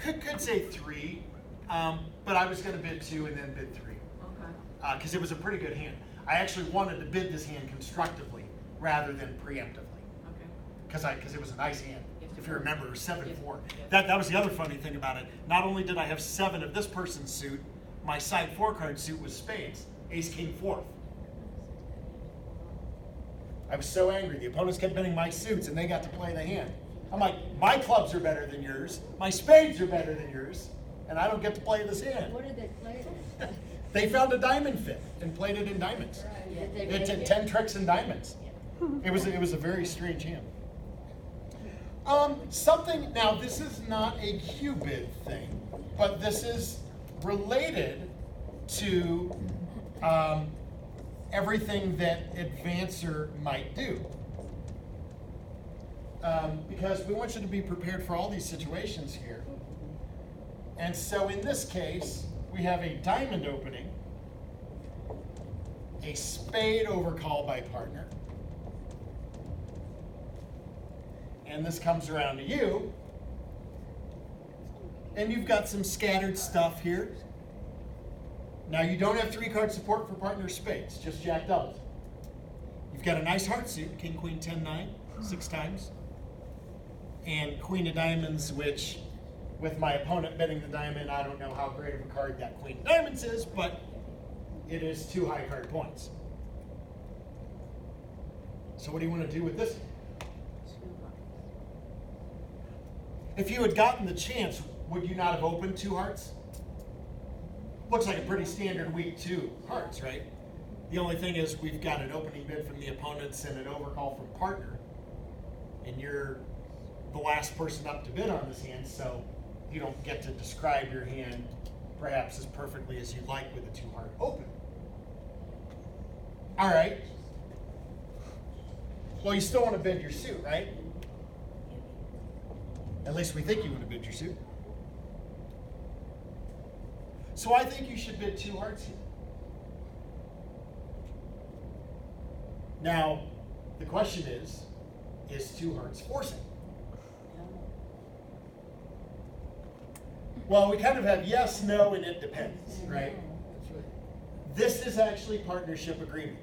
Could say 3, but I was going to bid 2 and then bid 3. Okay. Because it was a pretty good hand. I actually wanted to bid this hand constructively rather than preemptively. Okay. Because it was a nice hand. Yes. If you remember, it was 7-4. Yes. That was the other funny thing about it. Not only did I have 7 of this person's suit, my side 4-card suit was spades. Ace, king, 4th. I was so angry. The opponents kept betting my suits and they got to play the hand. I'm like, my clubs are better than yours. My spades are better than yours. And I don't get to play this hand. What did they play? They found a diamond fit and played it in diamonds. It did 10 tricks in diamonds. It was a very strange hand. Now this is not a Cuebid thing, but this is related to everything that Advancer might do. Because we want you to be prepared for all these situations here. And so in this case, we have a diamond opening, a spade overcall by partner, and this comes around to you, and you've got some scattered stuff here. Now you don't have 3-card support for partner spades, just jack doubles. You've got a nice heart suit, king, queen, 10, 9, 6 times, and queen of diamonds, which with my opponent betting the diamond, I don't know how great of a card that queen of diamonds is, but it is 2 high card points. So what do you want to do with this? If you had gotten the chance, would you not have opened 2 hearts? Looks like a pretty standard week 2 hearts, right? The only thing is we've got an opening bid from the opponents and an overcall from partner. And you're the last person up to bid on this hand, so you don't get to describe your hand perhaps as perfectly as you'd like with a 2-heart open. All right. Well, you still want to bid your suit, right? At least we think you want to bid your suit. So I think you should bid 2 hearts here. Now, the question is 2 hearts forcing? Well, we kind of have yes, no, and it depends, right? This is actually partnership agreement.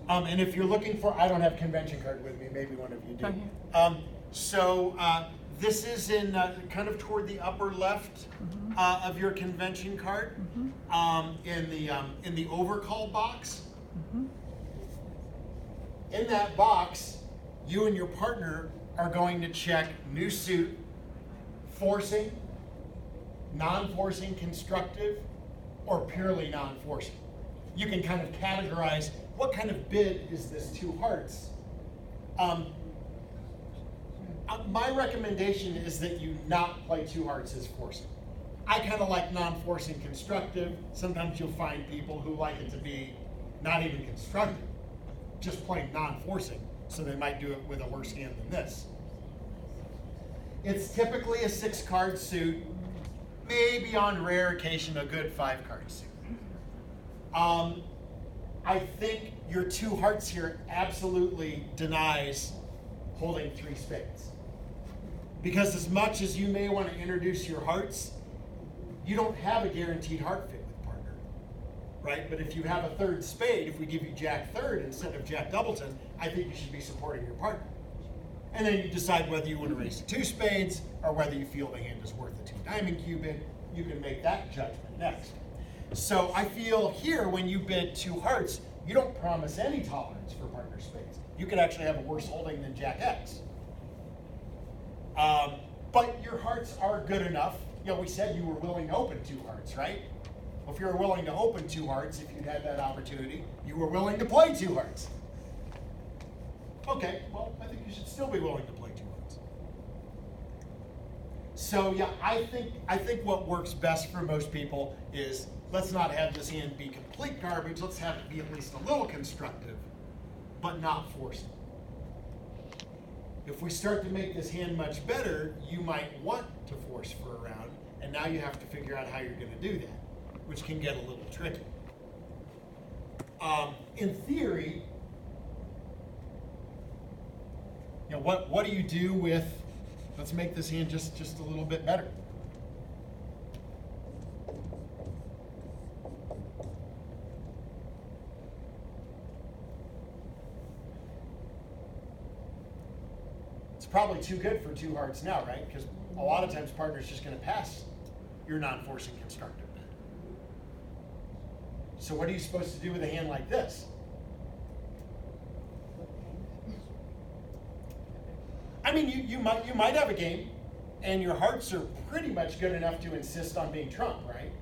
And if you're looking for, I don't have convention card with me, maybe one of you do. This is in kind of toward the upper left of your convention card, in the overcall box. In that box, you and your partner are going to check new suit, forcing, non-forcing, constructive, or purely non-forcing. You can kind of categorize what kind of bid is this 2 hearts. My recommendation is that you not play 2 hearts as forcing. I kind of like non-forcing constructive. Sometimes you'll find people who like it to be not even constructive, just plain non-forcing, so they might do it with a worse hand than this. It's typically a 6-card suit, maybe on rare occasion a good 5-card suit. I think your 2 hearts here absolutely denies holding 3 spades. Because as much as you may want to introduce your hearts, you don't have a guaranteed heart fit with partner, right? But if you have a 3rd spade, if we give you jack 3rd instead of jack doubleton, I think you should be supporting your partner. And then you decide whether you want to raise to 2 spades or whether you feel the hand is worth a 2 diamond Cuebid. You can make that judgment next. So I feel here when you bid 2 hearts, you don't promise any tolerance for partner spades. You could actually have a worse holding than jack X. But your hearts are good enough. You know, we said you were willing to open 2 hearts, right? Well, if you were willing to open 2 hearts, if you'd had that opportunity, you were willing to play 2 hearts. Okay, well, I think you should still be willing to play 2 hearts. So yeah, I think what works best for most people is let's not have this hand be complete garbage. Let's have it be at least a little constructive, but not forcing. If we start to make this hand much better, you might want to force for a round, and now you have to figure out how you're going to do that, which can get a little tricky. In theory, you know, what do you do with, let's make this hand just a little bit better. It's probably too good for 2 hearts now, right? Because a lot of times partner's just going to pass your non-forcing constructive bid. So what are you supposed to do with a hand like this? I mean, you might have a game, and your hearts are pretty much good enough to insist on being trump, right?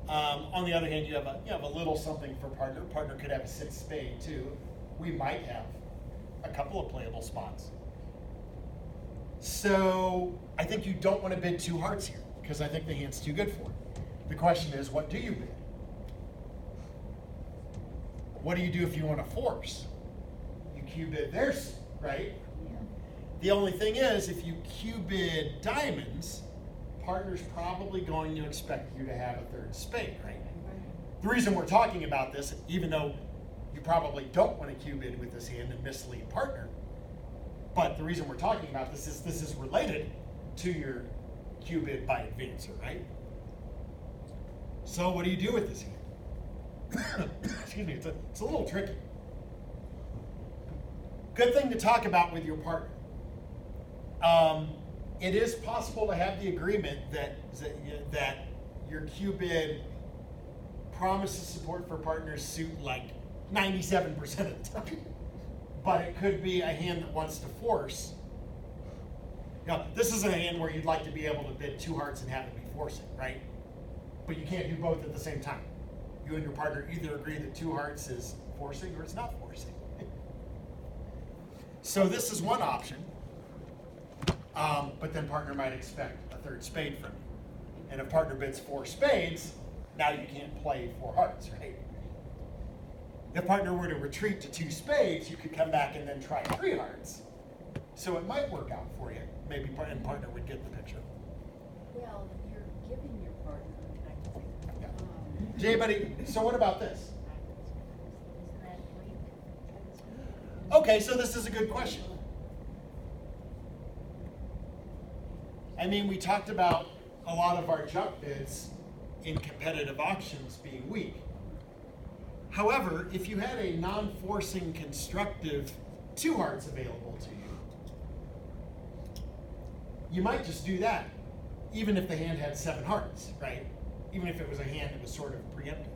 On the other hand, you have a little something for partner. Partner could have a 6 spade too. We might have a couple of playable spots. So I think you don't want to bid 2 hearts here because I think the hand's too good for it. The question is, what do you bid? What do you do if you want to force? You Cuebid theirs, right? Yeah. The only thing is, if you Cuebid diamonds, partner's probably going to expect you to have a 3rd spade, right? The reason we're talking about this, even though you probably don't want to Cuebid with this hand and mislead partner, but the reason we're talking about this is related to your Cuebid by advancer, right? So what do you do with this hand? Excuse me, it's a little tricky. Good thing to talk about with your partner. It is possible to have the agreement that your Cuebid promises support for partners suit like 97% of the time. But it could be a hand that wants to force. Now, this is a hand where you'd like to be able to bid 2 hearts and have it be forcing, right? But you can't do both at the same time. You and your partner either agree that 2 hearts is forcing or it's not forcing. So this is one option. But then partner might expect a 3rd spade from you. And if partner bids 4 spades, now you can't play 4 hearts, right? If partner were to retreat to 2 spades, you could come back and then try 3 hearts. So it might work out for you. Maybe partner would get the picture. Well, you're giving your partner. Yeah. Jay, buddy, so what about this? Okay, so this is a good question. I mean, we talked about a lot of our junk bids in competitive auctions being weak. However, if you had a non-forcing constructive 2 hearts available to you, you might just do that, even if the hand had 7 hearts, right? Even if it was a hand that was sort of preemptive.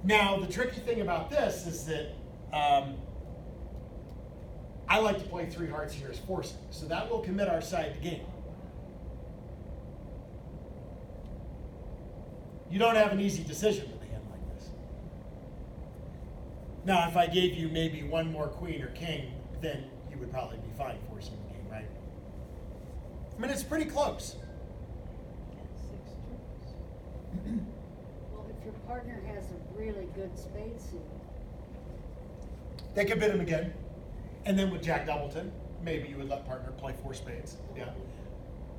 Now, the tricky thing about this is that I like to play 3 hearts here as forcing, so that will commit our side to game. You don't have an easy decision with a hand like this. Now, if I gave you maybe 1 more queen or king, then you would probably be fine forcing the game, right? I mean, it's pretty close. 6 trumps. Well, if your partner has a really good spade suit. They could bid him again. And then with Jack Doubleton, maybe you would let partner play 4 spades. Yeah.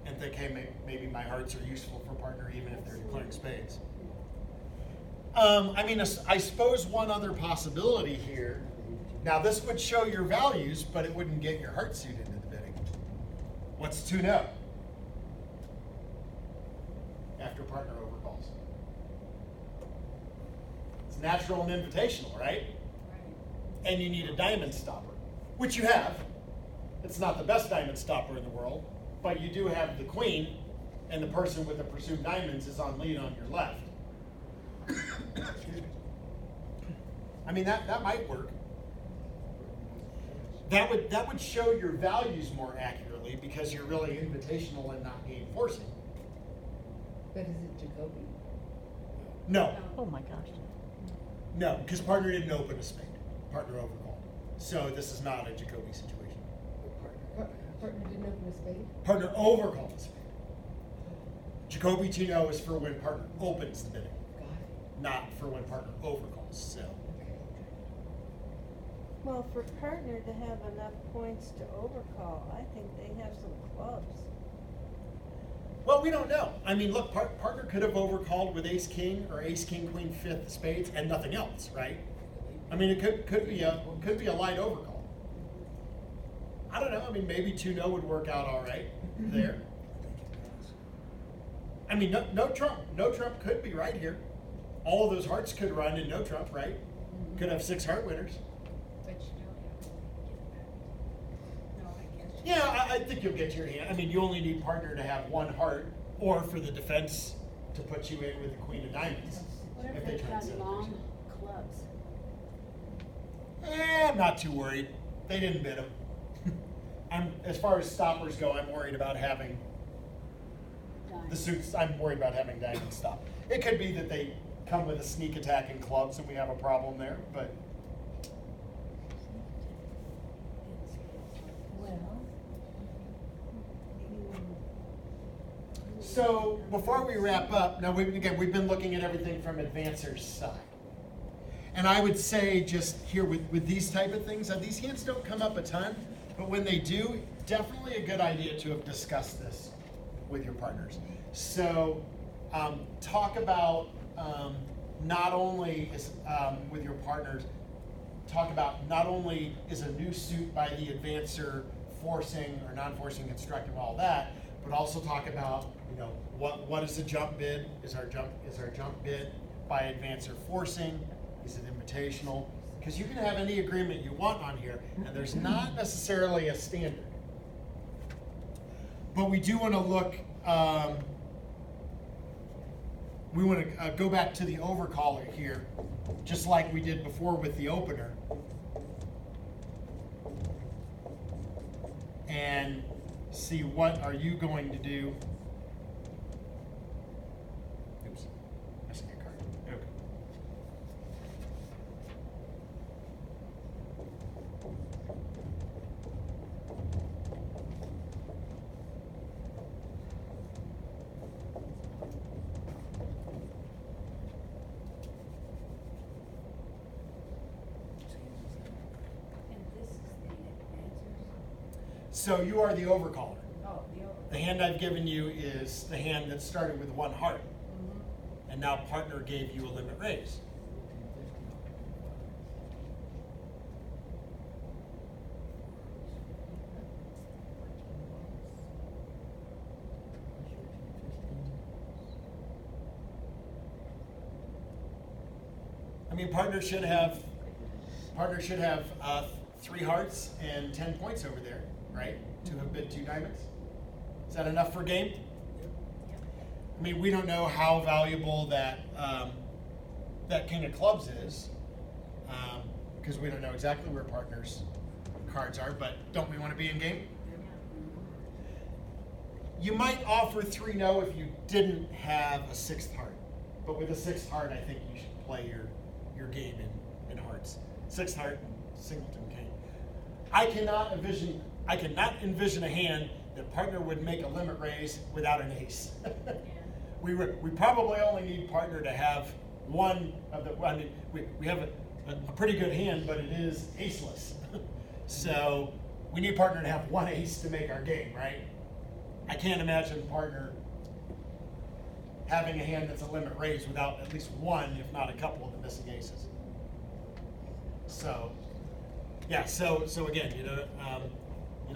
And think, hey, maybe my hearts are useful for partner even if they're declaring spades. I mean, I suppose one other possibility here. Now, this would show your values, but it wouldn't get your heart suit into the bidding. What's 2-0? After partner overcalls. It's natural and invitational, right? And you need a diamond stopper, which you have. It's not the best diamond stopper in the world, but you do have the queen, and the person with the pursued diamonds is on lead on your left. Excuse me. I mean, that might work. That would show your values more accurately because you're really invitational and not game forcing. But is it Jacoby? No. Oh my gosh. No, because partner didn't open a spade. Partner overcalled. So this is not a Jacoby situation. Partner didn't open a spade? Partner overcalled a spade. Jacoby 2-0 is for when partner opens the bidding, Got it. not for when partner overcalls. So. Okay. Well, for partner to have enough points to overcall, I think they have some clubs. Well, we don't know. I mean, look, partner could have overcalled with ace king or ace king queen 5th spades and nothing else, right? I mean, it could be a light overcall. I don't know. I mean, maybe 2-0 would work out all right there. I mean, no trump. No trump could be right here. All of those hearts could run in no trump, right? Could have 6 heart winners. But you don't have to get back I think you'll get to your hand. I mean, you only need partner to have one heart, or for the defense to put you in with the queen of diamonds. What if If they they've try and got set up long their clubs? I'm not too worried. They didn't bid them. As far as stoppers go, I'm worried about having the Diamonds. suits. I'm worried about having diamonds stop. It could be that they come with a sneak attack in clubs and we have a problem there, but Well. so before we wrap up, now we've been looking at everything from advancer's side. And I would say just here with these type of things, these hands don't come up a ton, but when they do, definitely a good idea to have discussed this with your partners. So talk about not only is, with your partners, talk about not only is a new suit by the advancer forcing or non-forcing constructive, all that, but also talk about, you know, what is the jump bid? Is our jump bid by advancer forcing? Is it invitational? Because you can have any agreement you want on here, and there's not necessarily a standard. But we do want to look, we want to go back to the overcaller here, just like we did before with the opener. And see what are you going to do. Oops, missing a card. Okay. And this is the advancers. So you are the overcaller. Oh, the over. The hand I've given you is the hand that started with one heart, and now partner gave you a limit raise. I mean, partner should have 3 hearts and 10 points over there, right? To have bid 2 diamonds. Is that enough for game? I mean, we don't know how valuable that that king of clubs is, because we don't know exactly where partners' cards are. But don't we want to be in game? You might offer 3-no if you didn't have a 6th heart, but with a 6th heart, I think you should play your game in hearts. 6th heart and singleton king. I cannot envision a hand that partner would make a limit raise without an ace. We probably only need partner to have one of the. I mean, we have a pretty good hand, but it is aceless. So we need partner to have one ace to make our game, right? I can't imagine partner having a hand that's a limit raise without at least one, if not a couple of the missing aces. So, yeah. So again,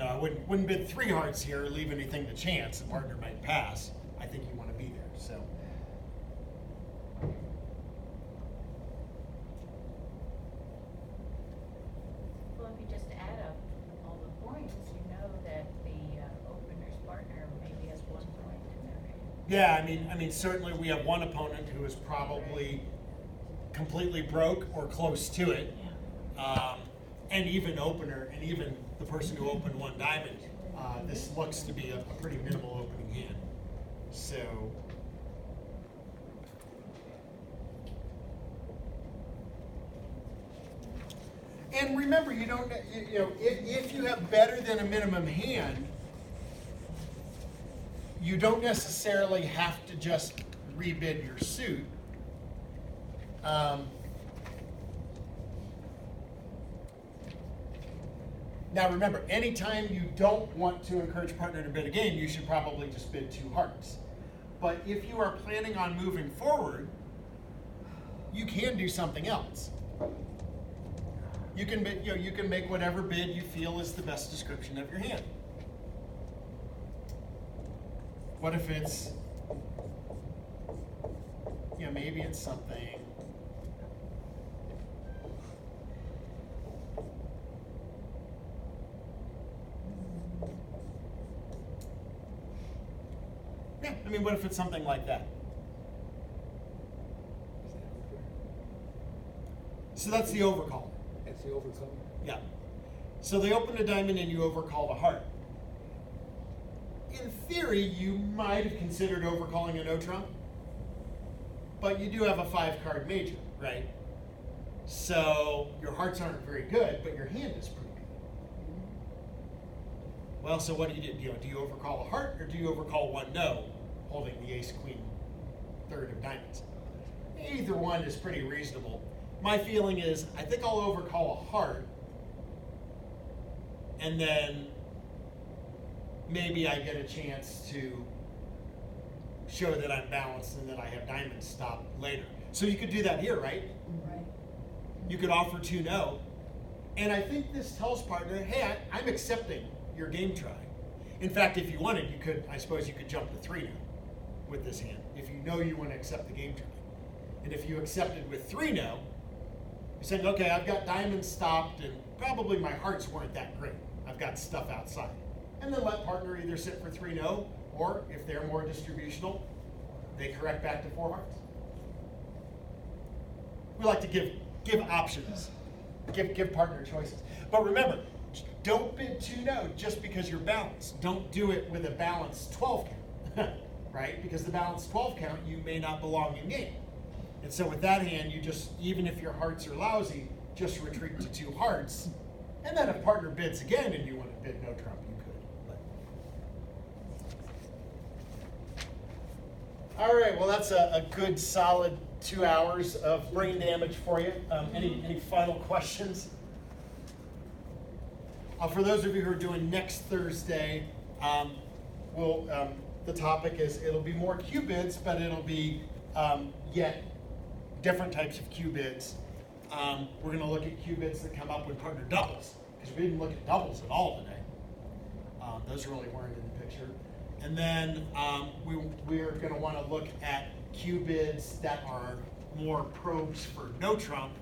I wouldn't bid 3 hearts here or leave anything to chance. The partner might pass. I think you want to be there. So. Well, if you just add up all the points, you know that the opener's partner maybe has 1 point in their hand. Yeah, I mean, certainly we have one opponent who is probably completely broke or close to it, and even opener, and even the person who opened 1 diamond. This looks to be a pretty minimal opening hand. So. And remember, if you have better than a minimum hand, you don't necessarily have to just rebid your suit. Now remember, anytime you don't want to encourage partner to bid a game, you should probably just bid 2 hearts. But if you are planning on moving forward, you can do something else. You can make whatever bid you feel is the best description of your hand. What if it's, maybe it's something. Yeah, I mean, what if it's something like that? Is that unfair? So that's the overcall. That's the overcome? Yeah. So they open a diamond and you overcall the heart. In theory, you might have considered overcalling a no trump, but you do have a 5-card major, right? So your hearts aren't very good, but your hand is pretty good. Well, so what do you do? Do you overcall a heart, or do you overcall one no, holding the ace, queen, third of diamonds? Either one is pretty reasonable. My feeling is, I think I'll overcall a heart, and then maybe I get a chance to show that I'm balanced and that I have diamonds stop later. So you could do that here, right? Right. You could offer 2 no. And I think this tells partner, hey, I'm accepting your game try. In fact, if you wanted, you could, I suppose you could jump to 3 no with this hand, if you know you want to accept the game try. And if you accepted with 3 no, you're saying, okay, I've got diamonds stopped and probably my hearts weren't that great. I've got stuff outside. And then let partner either sit for 3 no, or if they're more distributional, they correct back to 4 hearts. We like to give options, give partner choices. But remember, don't bid 2 no just because you're balanced. Don't do it with a balanced 12 count, right? Because the balanced 12 count, you may not belong in game. And so with that hand, you just, even if your hearts are lousy, just retreat to 2 hearts. And then if partner bids again and you want to bid no trump, you could. But. All right, well, that's a good solid 2 hours of brain damage for you. Any final questions? For those of you who are doing next Thursday, the topic is, it'll be more Cuebids, but it'll be yet different types of Cuebids. We're going to look at Cuebids that come up with partner doubles, because we didn't look at doubles at all today. Those really weren't in the picture. And then we're going to want to look at Cuebids that are more probes for no trump,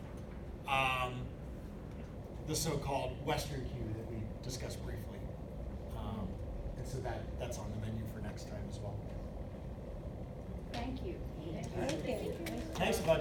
the so-called Western cue that we discussed briefly. And so that's on the menu for next time as well. Thank you. Okay. Thanks, bud.